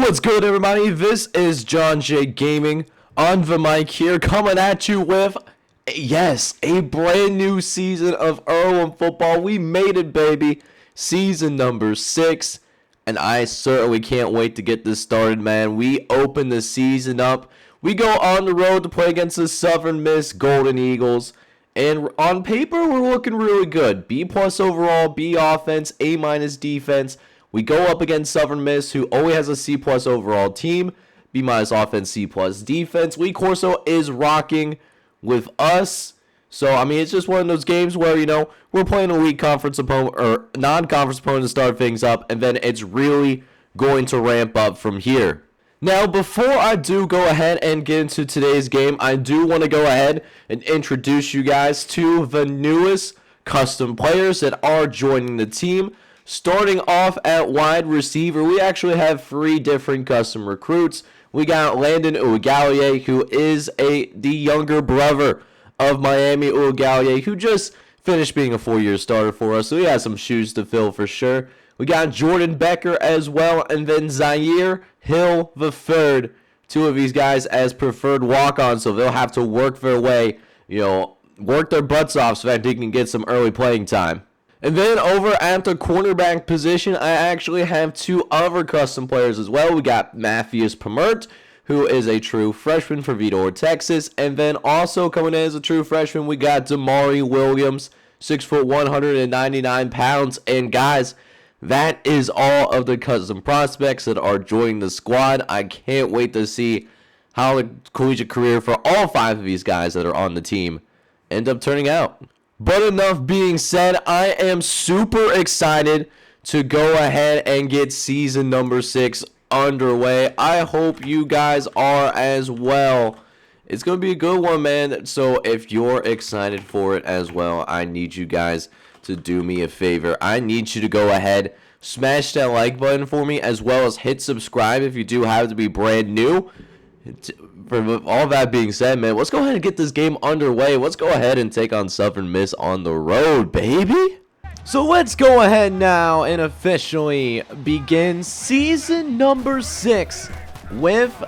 What's good, everybody? This is John J Gaming on the mic here, coming at you with, yes, a brand new season of Earlham football. We made it, baby. Season number 6, and I certainly can't wait to get this started, man. We open the season up. We go on the road to play against the Southern Miss Golden Eagles, and on paper, we're looking really good. B+ overall, B offense, A- defense. We go up against Southern Miss, who only has a C+ overall team, B- offense, C+ defense. Lee Corso is rocking with us. So, I mean, it's just one of those games where, you know, we're playing a weak conference opponent or non-conference opponent to start things up, and then it's really going to ramp up from here. Now, before I do go ahead and get into today's game, I do want to go ahead and introduce you guys to the newest custom players that are joining the team. Starting off at wide receiver, we actually have 3 different custom recruits. We got Landon Ugallier, who is the younger brother of Miami Ugallier, who just finished being a 4-year starter for us, so he has some shoes to fill for sure. We got Jordan Becker as well, and then Zaire Hill III. 2 of these guys as preferred walk-ons, so they'll have to work their way, work their butts off so that they can get some early playing time. And then over at the cornerback position, I actually have 2 other custom players as well. We got Matthias Pemert, who is a true freshman for Vidor, Texas. And then also coming in as a true freshman, we got Damari Williams, 6 foot, 199 pounds. And guys, that is all of the custom prospects that are joining the squad. I can't wait to see how the collegiate career for all 5 of these guys that are on the team end up turning out. But enough being said, I am super excited to go ahead and get season number 6 underway. I hope you guys are as well. It's going to be a good one, man. So if you're excited for it as well, I need you guys to do me a favor. I need you to go ahead, smash that like button for me, as well as hit subscribe if you do have to be brand new. For all that being said, man, let's go ahead and get this game underway. Let's go ahead and take on Southern Miss on the road, baby. So let's go ahead now and officially begin season number 6 with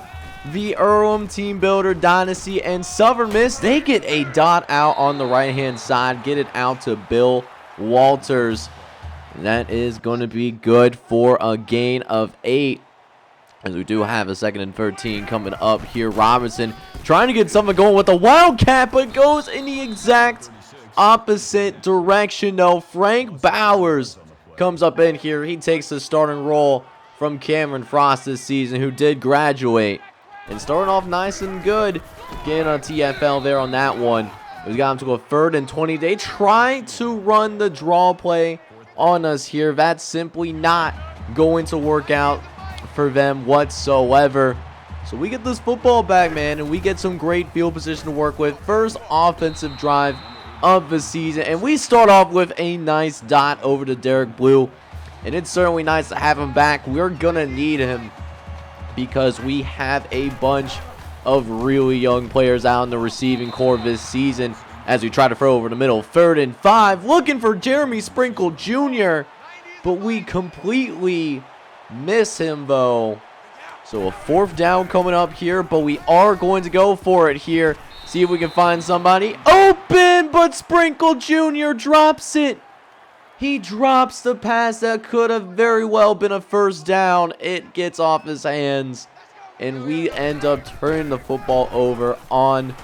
the Earlham Teambuilder Dynasty. And Southern Miss, they get a dot out on the right-hand side, get it out to Bill Walters. That is going to be good for a gain of 8. As we do have a 2nd and 13 coming up here. Robinson trying to get something going with the Wildcat, but goes in the exact opposite direction. No, Frank Bowers comes up in here. He takes the starting role from Cameron Frost this season, who did graduate. And starting off nice and good. Getting on TFL there on that one. We got him to a 3rd and 20. They try to run the draw play on us here. That's simply not going to work out for them whatsoever. So we get this football back, man, and we get some great field position to work with. First offensive drive of the season, and we start off with a nice dot over to Derek Blue, and it's certainly nice to have him back. We're gonna need him because we have a bunch of really young players out in the receiving core this season as we try to throw over the middle. 3rd and 5, looking for Jeremy Sprinkle Jr., but we completely miss him though. So a 4th down coming up here, but we are going to go for it here. See if we can find somebody open, but Sprinkle Jr. drops it. He drops the pass that could have very well been a 1st down. It gets off his hands, and we end up turning the football over on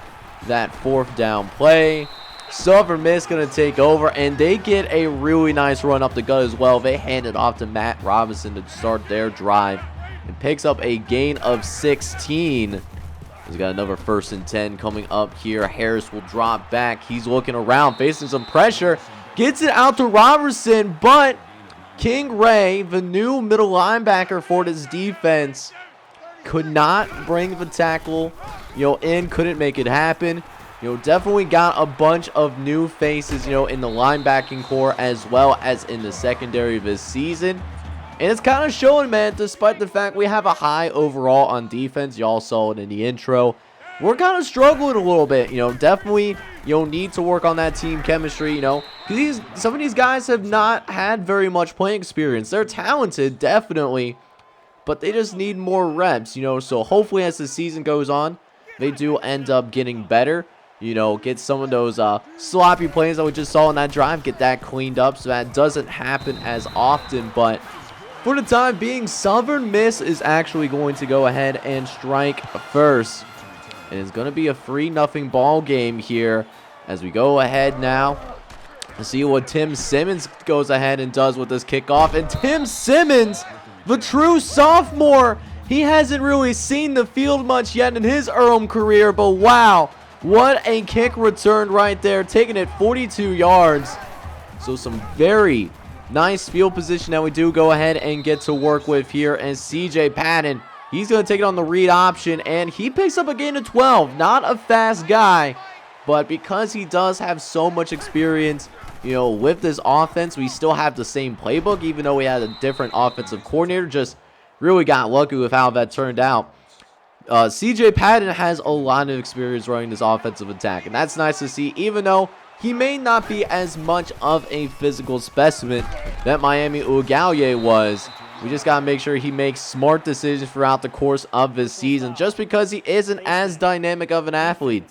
that 4th down play. Southern Miss going to take over, and they get a really nice run up the gut as well. They hand it off to Matt Robinson to start their drive and picks up a gain of 16. He's got another 1st and 10 coming up here. Harris will drop back. He's looking around, facing some pressure. Gets it out to Robertson, but King Ray, the new middle linebacker for this defense, could not bring the tackle, in, couldn't make it happen. Definitely got a bunch of new faces, in the linebacking core as well as in the secondary this season. And it's kind of showing, man, despite the fact we have a high overall on defense. Y'all saw it in the intro. We're kind of struggling a little bit, definitely, need to work on that team chemistry, because some of these guys have not had very much playing experience. They're talented, definitely, but they just need more reps, so hopefully as the season goes on, they do end up getting better. Get some of those sloppy plays that we just saw in that drive, get that cleaned up so that doesn't happen as often. But for the time being, Southern Miss is actually going to go ahead and strike first. And it's going to be a 3-0 ball game here as we go ahead now to see what Tim Simmons goes ahead and does with this kickoff. And Tim Simmons, the true sophomore, he hasn't really seen the field much yet in his Earlham career, but wow. What a kick return right there, taking it 42 yards. So some very nice field position that we do go ahead and get to work with here. And CJ Patton, he's going to take it on the read option, and he picks up a gain of 12. Not a fast guy, but because he does have so much experience, with this offense, we still have the same playbook, even though we had a different offensive coordinator. Just really got lucky with how that turned out. CJ Patton has a lot of experience running this offensive attack, and that's nice to see, even though he may not be as much of a physical specimen that Miami Ugalye was. We just got to make sure he makes smart decisions throughout the course of this season, just because he isn't as dynamic of an athlete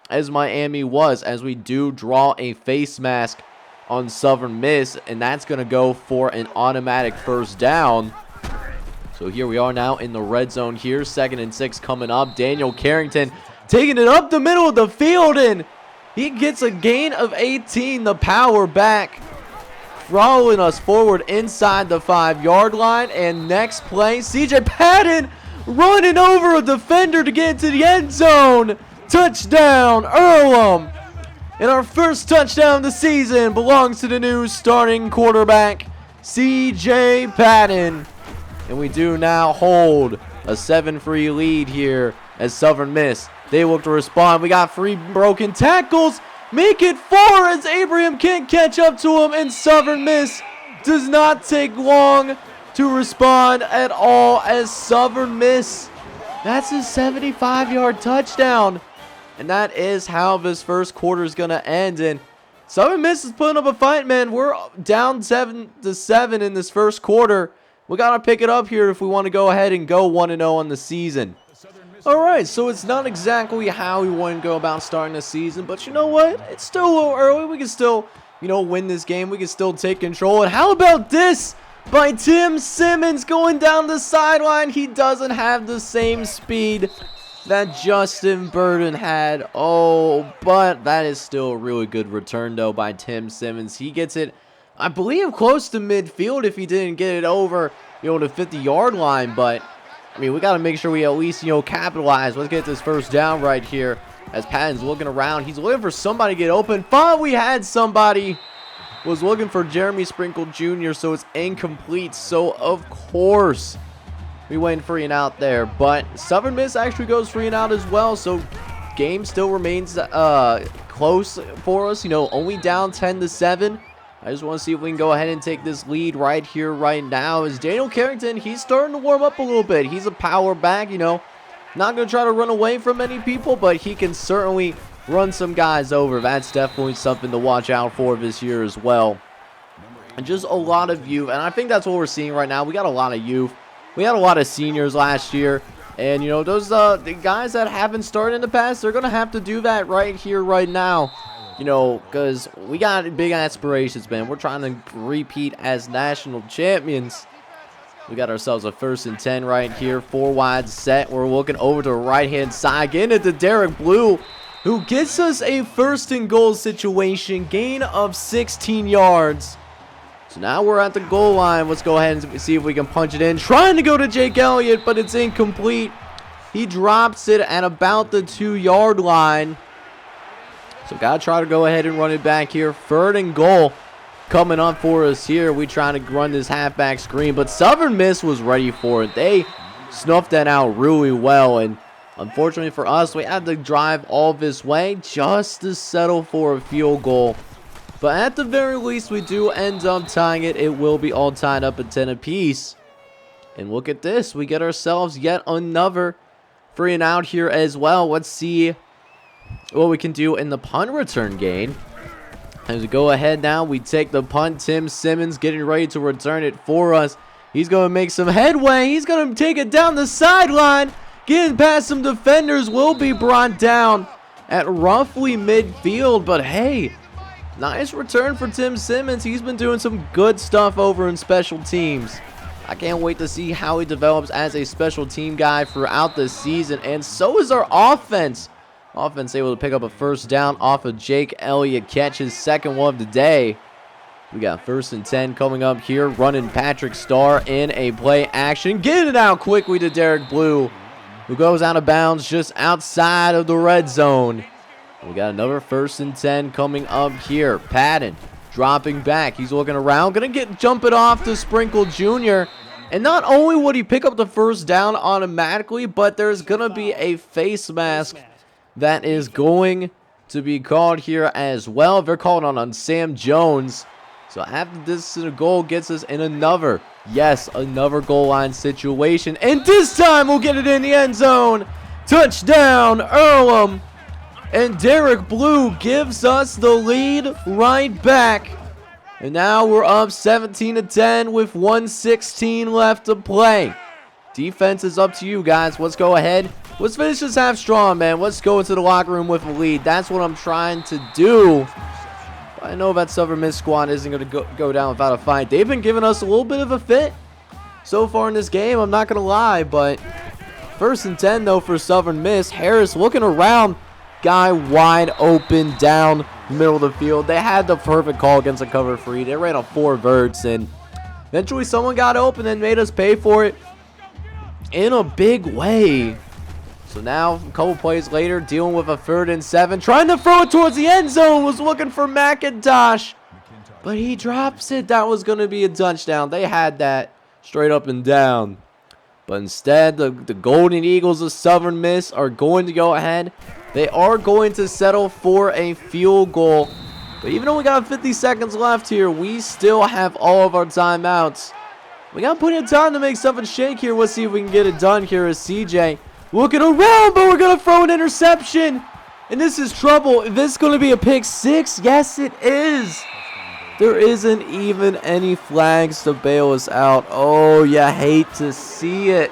as Miami was, as we do draw a face mask on Southern Miss, and that's going to go for an automatic first down. So here we are now in the red zone here. 2nd and 6 coming up. Daniel Carrington taking it up the middle of the field, and he gets a gain of 18. The power back, rolling us forward inside the 5-yard line. And next play, CJ Patton running over a defender to get into the end zone. Touchdown, Earlham. And our first touchdown of the season belongs to the new starting quarterback, CJ Patton. And we do now hold a 7-3 lead here as Southern Miss, they look to respond. We got 3 broken tackles. Make it 4 as Abraham can't catch up to him. And Southern Miss does not take long to respond at all as Southern Miss. That's a 75-yard touchdown. And that is how this first quarter is going to end. And Southern Miss is putting up a fight, man. We're down 7-7 in this first quarter. We got to pick it up here if we want to go ahead and go 1-0 on the season. Alright, so it's not exactly how we want to go about starting the season, but you know what? It's still a little early. We can still, win this game. We can still take control. And how about this by Tim Simmons going down the sideline? He doesn't have the same speed that Justin Burden had. Oh, but that is still a really good return, though, by Tim Simmons. He gets it, I believe, close to midfield if he didn't get it over, the 50-yard line. But, we got to make sure we at least, capitalize. Let's get this first down right here as Patton's looking around. He's looking for somebody to get open. Thought we had somebody. Was looking for Jeremy Sprinkle Jr., so it's incomplete. So, of course, we went 3 and out there. But Southern Miss actually goes 3 and out as well. So, game still remains close for us. Only down 10-7. I just want to see if we can go ahead and take this lead right here, right now. As Daniel Carrington, he's starting to warm up a little bit. He's a power back, not going to try to run away from many people, but he can certainly run some guys over. That's definitely something to watch out for this year as well. And just a lot of youth, and I think that's what we're seeing right now. We got a lot of youth. We had a lot of seniors last year, and, those the guys that haven't started in the past, they're going to have to do that right here, right now. Because we got big aspirations, man. We're trying to repeat as national champions. We got ourselves a 1st and 10 right here. 4 wide set. We're looking over to the right-hand side. Getting it to Derek Blue, who gets us a 1st and goal situation. Gain of 16 yards. So now we're at the goal line. Let's go ahead and see if we can punch it in. Trying to go to Jake Elliott, but it's incomplete. He drops it at about the 2-yard line. So got to try to go ahead and run it back here. 3rd and goal coming up for us here. We trying to run this halfback screen, but Southern Miss was ready for it. They snuffed that out really well, and unfortunately for us, we had to drive all this way just to settle for a field goal. But at the very least, we do end up tying it. It will be all tied up at 10 apiece. And look at this. We get ourselves yet another 3 and out here as well. Let's see what we can do in the punt return game. As we go ahead now, we take the punt. Tim Simmons getting ready to return it for us. He's going to make some headway. He's going to take it down the sideline. Getting past some defenders, will be brought down at roughly midfield. But hey, nice return for Tim Simmons. He's been doing some good stuff over in special teams. I can't wait to see how he develops as a special team guy throughout the season. And so is our offense. Offense able to pick up a first down off of Jake Elliott catch, his second one of the day. We got 1st and 10 coming up here. Running Patrick Starr in a play action. Getting it out quickly to Derek Blue, who goes out of bounds just outside of the red zone. We got another 1st and 10 coming up here. Patton dropping back. He's looking around. Going to jump it off to Sprinkle Jr. And not only would he pick up the first down automatically, but there's going to be a face mask that is going to be called here as well. They're calling on Sam Jones. So after this goal gets us in another goal line situation. And this time we'll get it in the end zone. Touchdown, Earlham. And Derek Blue gives us the lead right back. And now we're up 17-10 with 1:16 left to play. Defense is up to you guys. Let's go ahead. Let's finish this half strong, man. Let's go into the locker room with a lead. That's what I'm trying to do. I know that Southern Miss squad isn't going to go down without a fight. They've been giving us a little bit of a fit so far in this game, I'm not going to lie. But 1st and 10, though, for Southern Miss. Harris looking around. Guy wide open down the middle of the field. They had the perfect call against a cover 3. They ran a 4 verts, and eventually someone got open and made us pay for it in a big way. So now, a couple plays later, dealing with a 3rd and 7. Trying to throw it towards the end zone. Was looking for McIntosh. But he drops it. That was going to be a touchdown. They had that straight up and down. But instead, the Golden Eagles of Southern Miss are going to go ahead. They are going to settle for a field goal. But even though we got 50 seconds left here, we still have all of our timeouts. We got plenty of time to make something shake here. Let's see if we can get it done here as CJ looking around, but we're going to throw an interception. And this is trouble. Is this going to be a pick 6? Yes, it is. There isn't even any flags to bail us out. Oh, you hate to see it.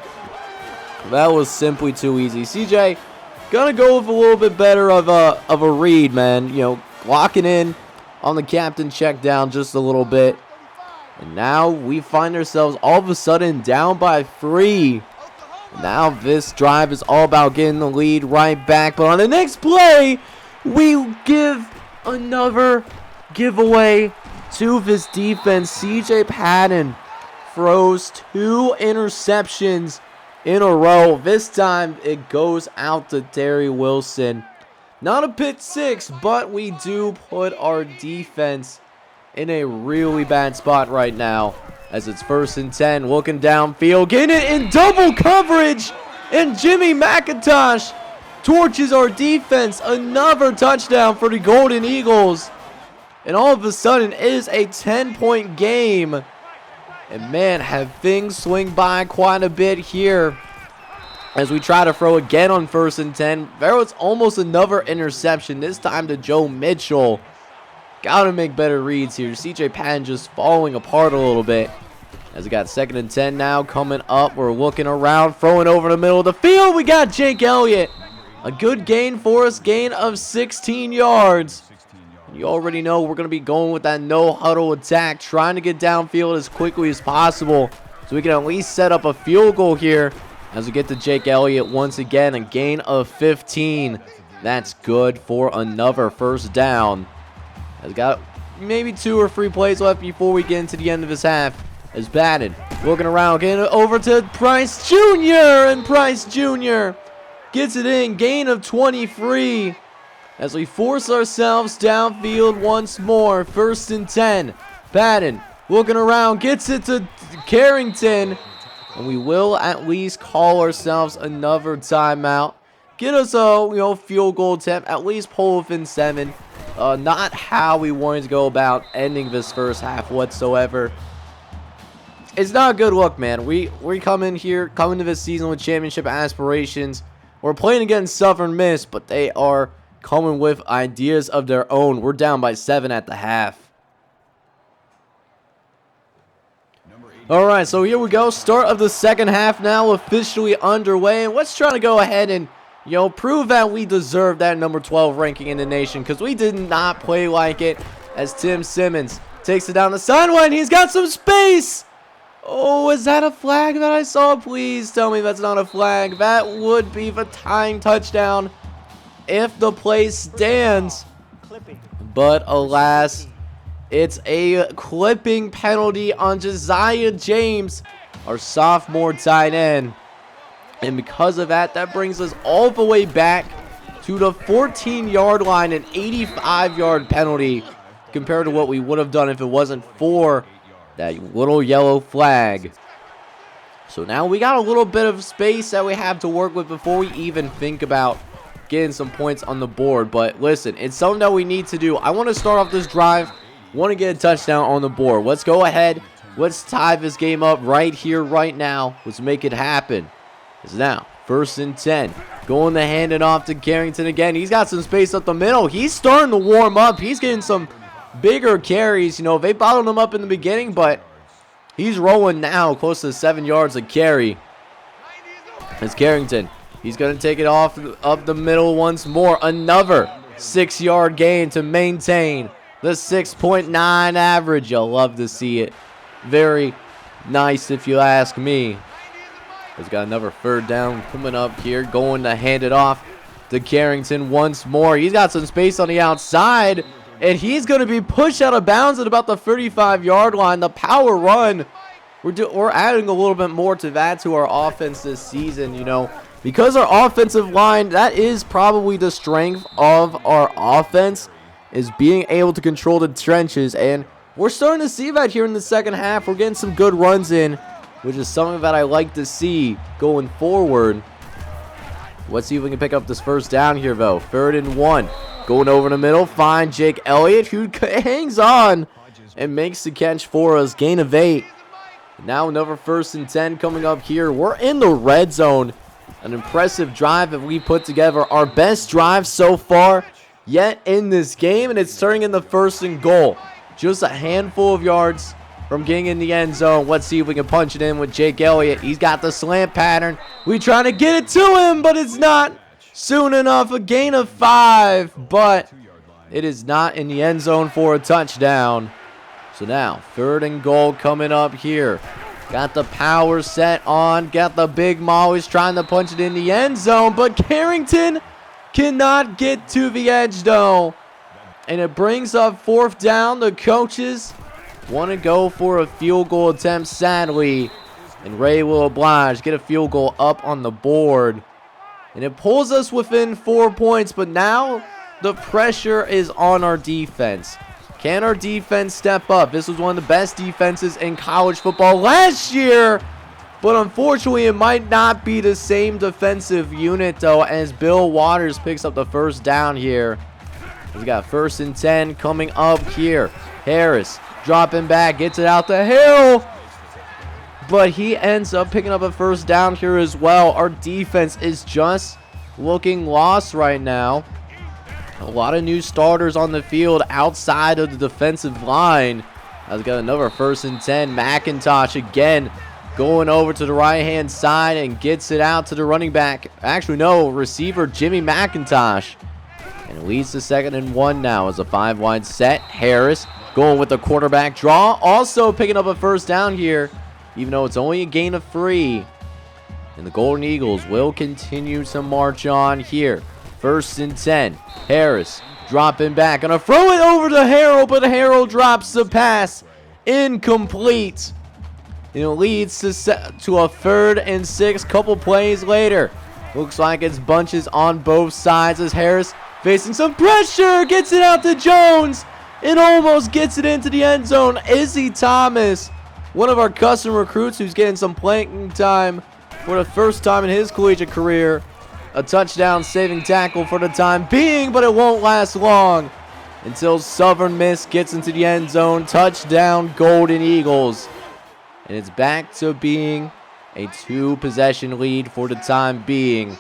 That was simply too easy. CJ, going to go with a little bit better of a read, man. You know, locking in on the captain check down just a little bit. And now we find ourselves all of a sudden down by 3. Now this drive is all about getting the lead right back. But on the next play, we give another giveaway to this defense. CJ Patton throws 2 interceptions in a row. This time it goes out to Terry Wilson. Not a pick 6, but we do put our defense in a really bad spot right now, as it's 1st and 10, looking downfield, getting it in double coverage, and Jimmy McIntosh torches our defense. Another touchdown for the Golden Eagles, and all of a sudden it is a 10-point game. And man, have things swing by quite a bit here as we try to throw again on 1st and 10. There was almost another interception, this time to Joe Mitchell. Gotta make better reads here. CJ Patton just falling apart a little bit. As we got 2nd and 10 now coming up. We're looking around, throwing over the middle of the field. We got Jake Elliott. A good gain for us, gain of 16 yards. You already know we're going to be going with that no-huddle attack, trying to get downfield as quickly as possible so we can at least set up a field goal here as we get to Jake Elliott once again. A gain of 15. That's good for another first down. Has got maybe 2 or 3 plays left before we get into the end of this half. As batted, looking around, getting it over to Price Jr. And Price Jr. gets it in, gain of 23. As we force ourselves downfield once more. 1st and 10. Patton looking around, gets it to Carrington. And we will at least call ourselves another timeout. Get us a field goal attempt, at least pull within 7. Not how we wanted to go about ending this first half whatsoever. It's not a good look, man. We come to this season with championship aspirations. We're playing against Southern Miss, but they are coming with ideas of their own. We're down by 7 at the half. All right, so here we go. Start of the second half now officially underway. And let's try to go ahead and, prove that we deserve that number 12 ranking in the nation, because we did not play like it as Tim Simmons takes it down the sideline. He's got some space. Oh, is that a flag that I saw? Please tell me that's not a flag. That would be the tying touchdown if the play stands. But alas, it's a clipping penalty on Josiah James, our sophomore tight end. And because of that, that brings us all the way back to the 14-yard line, an 85-yard penalty compared to what we would have done if it wasn't for that little yellow flag. So now we got a little bit of space that we have to work with before we even think about getting some points on the board. But listen, it's something that we need to do. I want to start off this drive. Want to get a touchdown on the board. Let's go ahead. Let's tie this game up right here, right now. Let's make it happen. It's now 1st and 10. Going to hand it off to Carrington again. He's got some space up the middle. He's starting to warm up. He's getting some bigger carries. They bottled him up in the beginning, but he's rolling now close to 7 yards a carry. It's Carrington. He's going to take it off up the middle once more. Another 6-yard gain to maintain the 6.9 average. You'll love to see it. Very nice if you ask me. He's got another 3rd down coming up here. Going to hand it off to Carrington once more. He's got some space on the outside, and he's going to be pushed out of bounds at about the 35-yard line. The power run, we're adding a little bit more to that to our offense this season, because our offensive line, that is probably the strength of our offense, is being able to control the trenches, and we're starting to see that here in the second half. We're getting some good runs in, which is something that I like to see going forward. Let's see if we can pick up this 1st down here, though. 3rd and 1. Going over the middle. Find Jake Elliott, who hangs on and makes the catch for us. Gain of 8. Now another 1st and 10 coming up here. We're in the red zone. An impressive drive that we put together. Our best drive so far yet in this game, and it's turning in the 1st and goal. Just a handful of yards from getting in the end zone. Let's see if we can punch it in with Jake Elliott. He's got the slant pattern. We trying to get it to him, but it's not soon enough. A gain of 5, but it is not in the end zone for a touchdown. So now 3rd and goal coming up here. Got the power set on. Got the big Mollies trying to punch it in the end zone, but Carrington cannot get to the edge though. And it brings up 4th down. The coaches want to go for a field goal attempt, sadly. And Ray will oblige. Get a field goal up on the board. And it pulls us within 4 points. But now the pressure is on our defense. Can our defense step up? This was one of the best defenses in college football last year. But unfortunately, it might not be the same defensive unit, though, as Bill Waters picks up the 1st down here. He's got 1st and 10 coming up here. Harris dropping back, gets it out the hill. But he ends up picking up a 1st down here as well. Our defense is just looking lost right now. A lot of new starters on the field outside of the defensive line. I've got another 1st and 10. McIntosh again going over to the right-hand side and gets it out to the running back. Actually, no, receiver Jimmy McIntosh. And it leads to 2nd and 1 now as a 5-wide set. Harris going with the quarterback draw. Also picking up a 1st down here, even though it's only a gain of 3. And the Golden Eagles will continue to march on here. 1st and 10. Harris dropping back. Gonna throw it over to Harrell, but Harrell drops the pass. Incomplete. And it leads to a 3rd and 6. Couple plays later. Looks like it's bunches on both sides as Harris facing some pressure. Gets it out to Jones. And almost gets it into the end zone. Izzy Thomas, one of our custom recruits who's getting some playing time for the 1st time in his collegiate career. A touchdown saving tackle for the time being, but it won't last long until Southern Miss gets into the end zone. Touchdown, Golden Eagles. And it's back to being a 2-possession lead for the time being.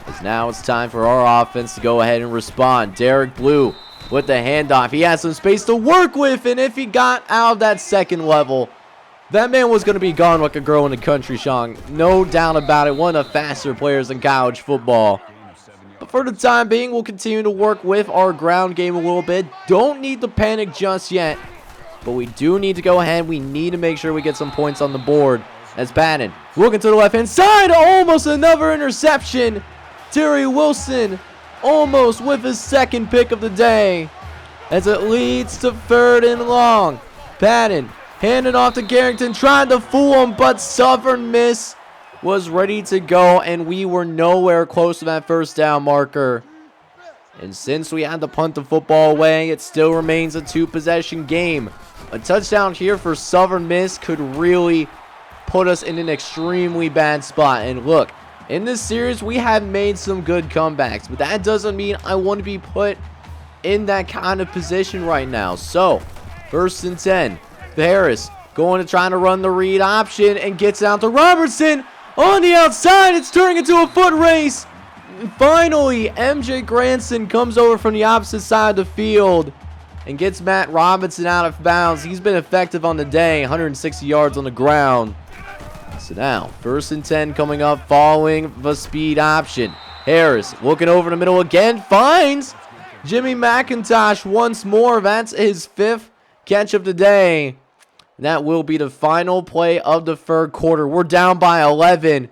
As now it's time for our offense to go ahead and respond. Derek Blue with the handoff. He has some space to work with, and if he got out of that 2nd level, That man was going to be gone like a girl in the country, Sean. No doubt about it. One of the faster players in college football. But for the time being, we'll continue to work with our ground game a little bit. Don't need to panic just yet. But we do need to go ahead. We need to make sure we get some points on the board. As Bannon looking to the left-hand side. Almost another interception. Terry Wilson almost with his second pick of the day. As it leads to 3rd and long. Bannon handing off to Garrington, trying to fool him, but Southern Miss was ready to go, and we were nowhere close to that first down marker. And since we had to punt the football away, it still remains a 2-possession game. A touchdown here for Southern Miss could really put us in an extremely bad spot. And look, in this series, we have made some good comebacks, but that doesn't mean I want to be put in that kind of position right now. So, 1st and 10. Harris going to try to run the read option and gets out to Robertson on the outside. It's turning into a foot race. Finally, MJ Granson comes over from the opposite side of the field and gets Matt Robinson out of bounds. He's been effective on the day, 160 yards on the ground. So now, 1st and 10 coming up following the speed option. Harris looking over the middle again, finds Jimmy McIntosh once more. That's his 5th catch of the day. That will be the final play of the 3rd quarter. We're down by 11.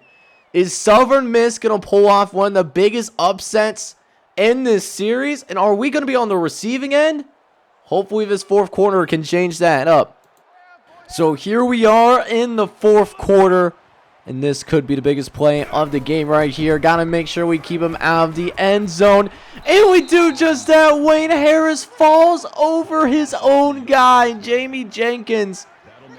Is Southern Miss going to pull off one of the biggest upsets in this series? And are we going to be on the receiving end? Hopefully this 4th quarter can change that up. So here we are in the 4th quarter. And this could be the biggest play of the game right here. Got to make sure we keep him out of the end zone. And we do just that. Wayne Harris falls over his own guy, Jamie Jenkins.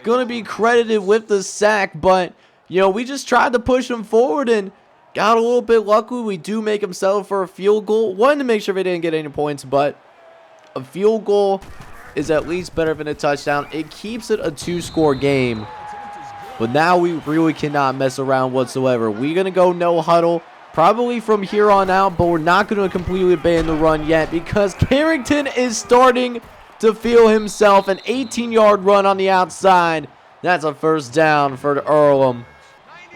Going to be credited with the sack, but, you know, we just tried to push him forward and got a little bit lucky. We do make him settle for a field goal. Wanted to make sure we didn't get any points, but a field goal is at least better than a touchdown. It keeps it a 2-score game, but now we really cannot mess around whatsoever. We're going to go no huddle probably from here on out, but we're not going to completely abandon the run yet because Carrington is starting to feel himself. An 18-yard run on the outside. That's a 1st down for Earlham.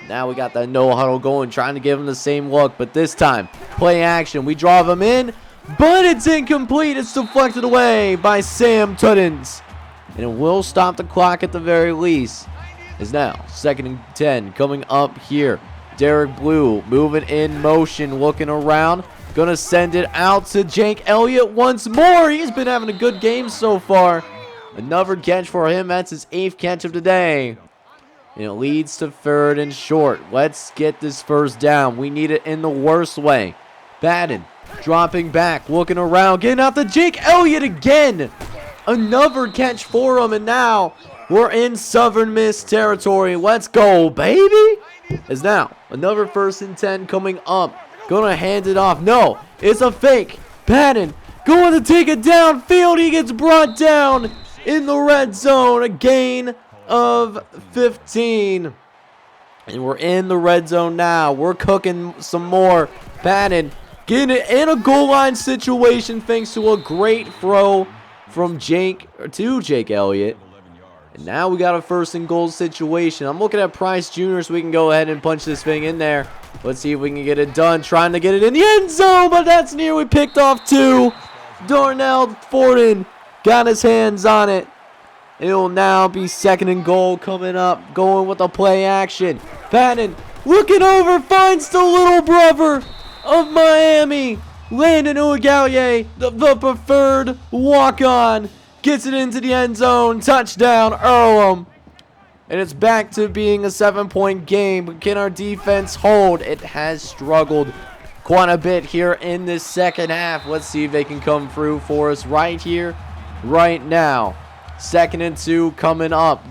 Now we got that no huddle going, trying to give him the same look, but this time, play action. We draw him in, but it's incomplete. It's deflected away by Sam Tuddens. And it will stop the clock at the very least. Is now 2nd and 10 coming up here. Derek Blue moving in motion, looking around. Gonna send it out to Jake Elliott once more. He's been having a good game so far. Another catch for him. That's his 8th catch of the day. And it leads to 3rd and short. Let's get this 1st down. We need it in the worst way. Batten dropping back, looking around, getting out to Jake Elliott again. Another catch for him, and now we're in Southern Miss territory. Let's go, baby. As now, another 1st and 10 coming up. Gonna hand it off. No, it's a fake. Batten going to take it downfield. He gets brought down in the red zone. A gain of 15. And we're in the red zone now. We're cooking some more. Batten getting it in a goal line situation thanks to a great throw from Jake Elliott. And now we got a 1st and goal situation. I'm looking at Price Jr. so we can go ahead and punch this thing in there. Let's see if we can get it done. Trying to get it in the end zone, but that's nearly picked off too. Darnell Forden got his hands on it. It'll now be 2nd and goal coming up. Going with the play action. Batten looking over, finds the little brother of Miami. Landon Ugalye, the preferred walk-on. Gets it into the end zone. Touchdown, Earlham. And it's back to being a 7-point game. But can our defense hold? It has struggled quite a bit here in this 2nd half. Let's see if they can come through for us right here, right now. 2nd and 2 coming up.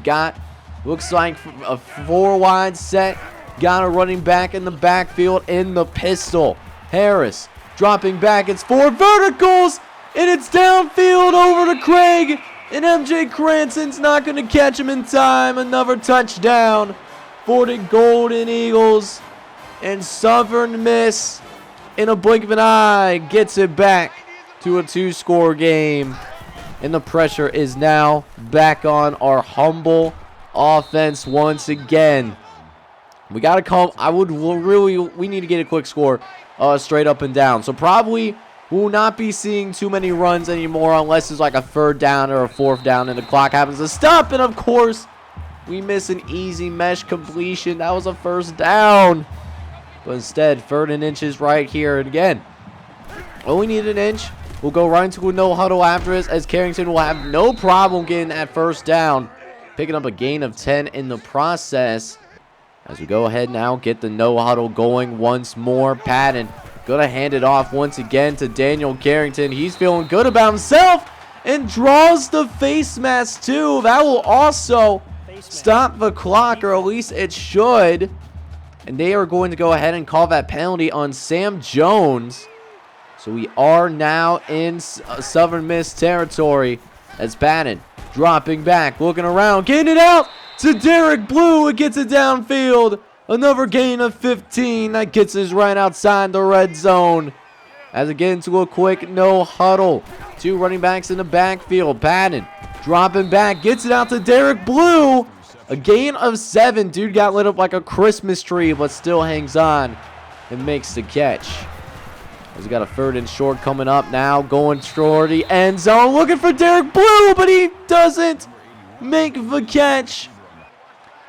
Looks like a 4-wide set. Got a running back in the backfield in the pistol. Harris dropping back. It's 4 verticals. And it's downfield over to Craig. And MJ Cranston's not going to catch him in time. Another touchdown for the Golden Eagles. And Southern Miss, in a blink of an eye, gets it back to a 2-score game. And the pressure is now back on our humble offense once again. We got to come. We need to get a quick score straight up and down. So probably we'll not be seeing too many runs anymore unless it's like a third down or a fourth down and the clock happens to stop. And, of course, we miss an easy mesh completion. That was a first down. But instead, 3rd and inches right here. And again, only need an inch. We'll go right into a no huddle after this, as Carrington will have no problem getting that first down. Picking up a gain of 10 in the process. As we go ahead now, get the no huddle going once more. Patton gonna hand it off once again to Daniel Carrington. He's feeling good about himself and draws the face mask too. That will also stop the clock, or at least it should. And they are going to go ahead and call that penalty on Sam Jones. So we are now in Southern Miss territory as Patton dropping back, looking around, getting it out to Derek Blue. It gets it downfield. Another gain of 15. That gets us right outside the red zone. As we get into a quick no huddle. 2 running backs in the backfield. Patton dropping back, gets it out to Derek Blue. A gain of 7. Dude got lit up like a Christmas tree, but still hangs on and makes the catch. As we got a 3rd and short coming up now, going toward the end zone, looking for Derek Blue, but he doesn't make the catch.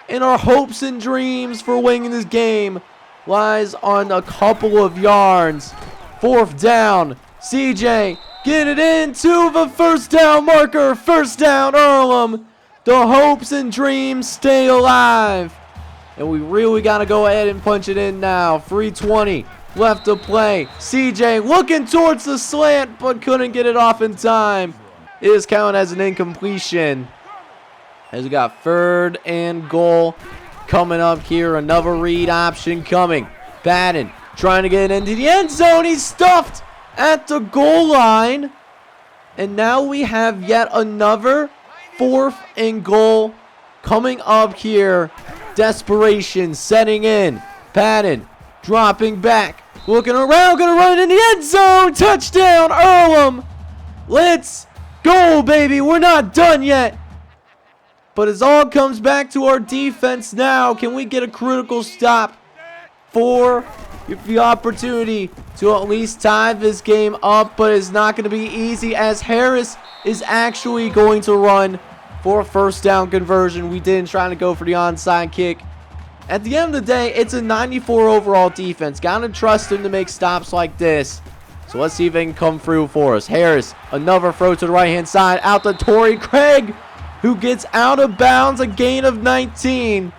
And our hopes and dreams for winning this game lies on a couple of yards. 4th down, CJ get it into the first down marker. First down, Earlham. The hopes and dreams stay alive. And we really got to go ahead and punch it in now. 3:20 left to play. CJ looking towards the slant, but couldn't get it off in time. It is counted as an incompletion. As we got 3rd and goal coming up here. Another read option coming. Patton trying to get it into the end zone. He's stuffed at the goal line. And now we have yet another 4th and goal coming up here. Desperation setting in. Patton dropping back, looking around, gonna run it in the end zone. Touchdown, Earlham. Let's go, baby. We're not done yet. But it all comes back to our defense now. Can we get a critical stop for the opportunity to at least tie this game up? But it's not going to be easy, as Harris is actually going to run for a first down conversion. We didn't try to go for the onside kick. At the end of the day, it's a 94 overall defense. Gotta trust him to make stops like this. So let's see if they can come through for us. Harris, another throw to the right-hand side, out to Torrey Craig, who gets out of bounds, a gain of 19.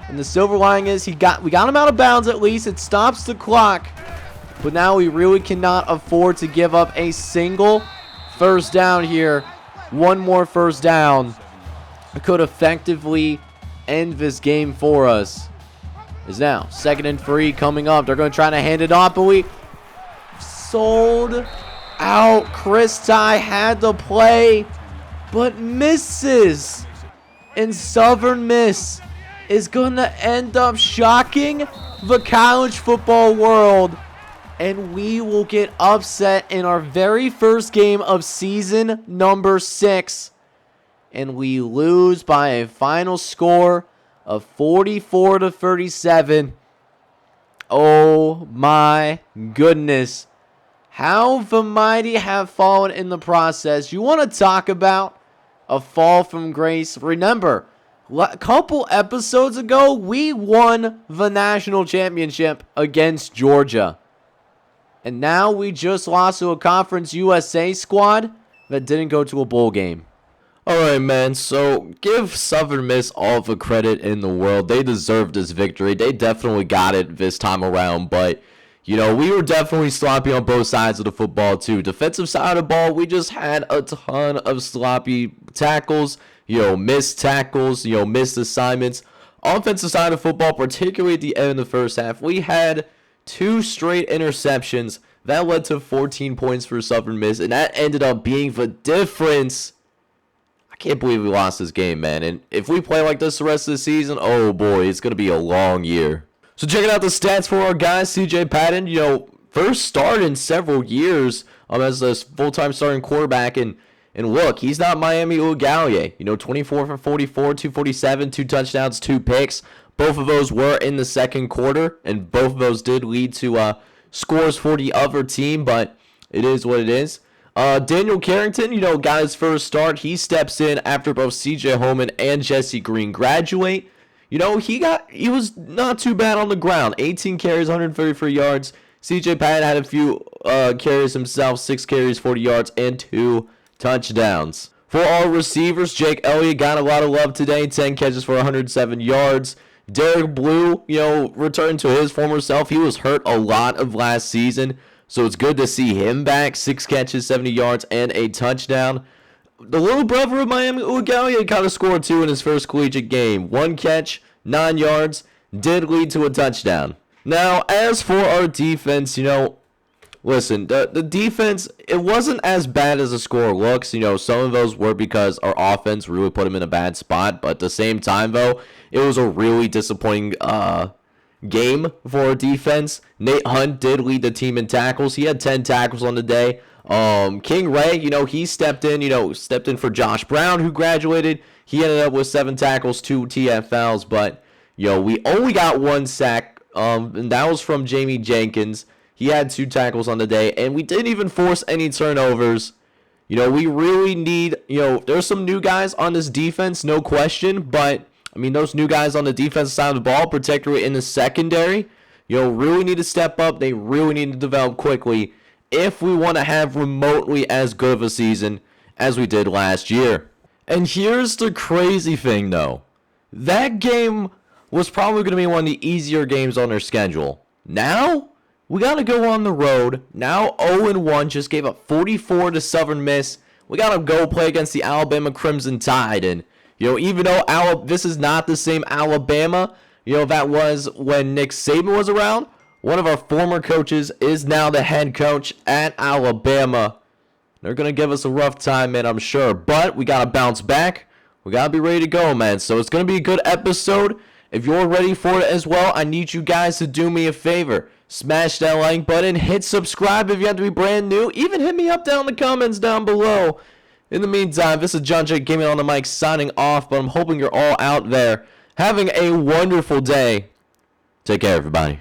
And the silver lining is we got him out of bounds at least. It stops the clock. But now we really cannot afford to give up a single first down here. One more first down could effectively end this game for us. Is now 2nd and 3 coming up. They're going to try to hand it off, but we sold out. Chris Ty had the play, but misses. And Southern Miss is going to end up shocking the college football world. And we will get upset in our very first game of season number 6. And we lose by a final score of 44-37. Oh my goodness. How the mighty have fallen in the process. You want to talk about a fall from grace? Remember, a couple episodes ago, we won the national championship against Georgia. And now we just lost to a Conference USA squad that didn't go to a bowl game. Alright, man, so give Southern Miss all the credit in the world. They deserved this victory. They definitely got it this time around, but, you know, we were definitely sloppy on both sides of the football, too. Defensive side of the ball, we just had a ton of sloppy tackles, missed tackles, missed assignments. Offensive side of football, particularly at the end of the first half, we had 2 straight interceptions. That led to 14 points for Southern Miss, and that ended up being the difference. I can't believe we lost this game, man. And if we play like this the rest of the season, oh boy, it's going to be a long year. So checking out the stats for our guy, CJ Patton. First start in several years as a full-time starting quarterback. And And look, he's not Miami Ugalde. 24 for 44, 247, 2 touchdowns, 2 picks. Both of those were in the second quarter, and both of those did lead to scores for the other team, but it is what it is. Daniel Carrington, got his first start. He steps in after both CJ Holman and Jesse Green graduate. He was not too bad on the ground. 18 carries, 133 yards. CJ Patton had a few carries himself, 6 carries, 40 yards, and 2 touchdowns. For our receivers, Jake Elliott got a lot of love today, 10 catches for 107 yards. Derek Blue, returned to his former self. He was hurt a lot of last season, so it's good to see him back. 6 catches, 70 yards, and a touchdown. The little brother of Miami Ugalde kind of scored 2 in his first collegiate game. 1 catch, 9 yards, did lead to a touchdown. Now, as for our defense, listen, the defense, it wasn't as bad as the score looks. Some of those were because our offense really put them in a bad spot. But at the same time, though, it was a really disappointing game for our defense. Nate Hunt did lead the team in tackles. He had 10 tackles on the day. King Ray, he stepped in for Josh Brown, who graduated. He ended up with 7 tackles, 2 TFLs. But, we only got 1 sack, and that was from Jamie Jenkins. He had 2 tackles on the day, and we didn't even force any turnovers. We really need, there's some new guys on this defense, no question, but, those new guys on the defensive side of the ball, particularly in the secondary, really need to step up. They really need to develop quickly if we want to have remotely as good of a season as we did last year. And here's the crazy thing, though. That game was probably going to be one of the easier games on their schedule. Now, we got to go on the road. Now 0-1, just gave up 44 to Southern Miss. We got to go play against the Alabama Crimson Tide. And, even though this is not the same Alabama, that was when Nick Saban was around, one of our former coaches is now the head coach at Alabama. They're going to give us a rough time, man, I'm sure. But we got to bounce back. We got to be ready to go, man. So it's going to be a good episode. If you're ready for it as well, I need you guys to do me a favor. Smash that like button. Hit subscribe if you have to be brand new. Even hit me up down in the comments down below. In the meantime, this is John J. Gaming on the mic signing off. But I'm hoping you're all out there having a wonderful day. Take care, everybody.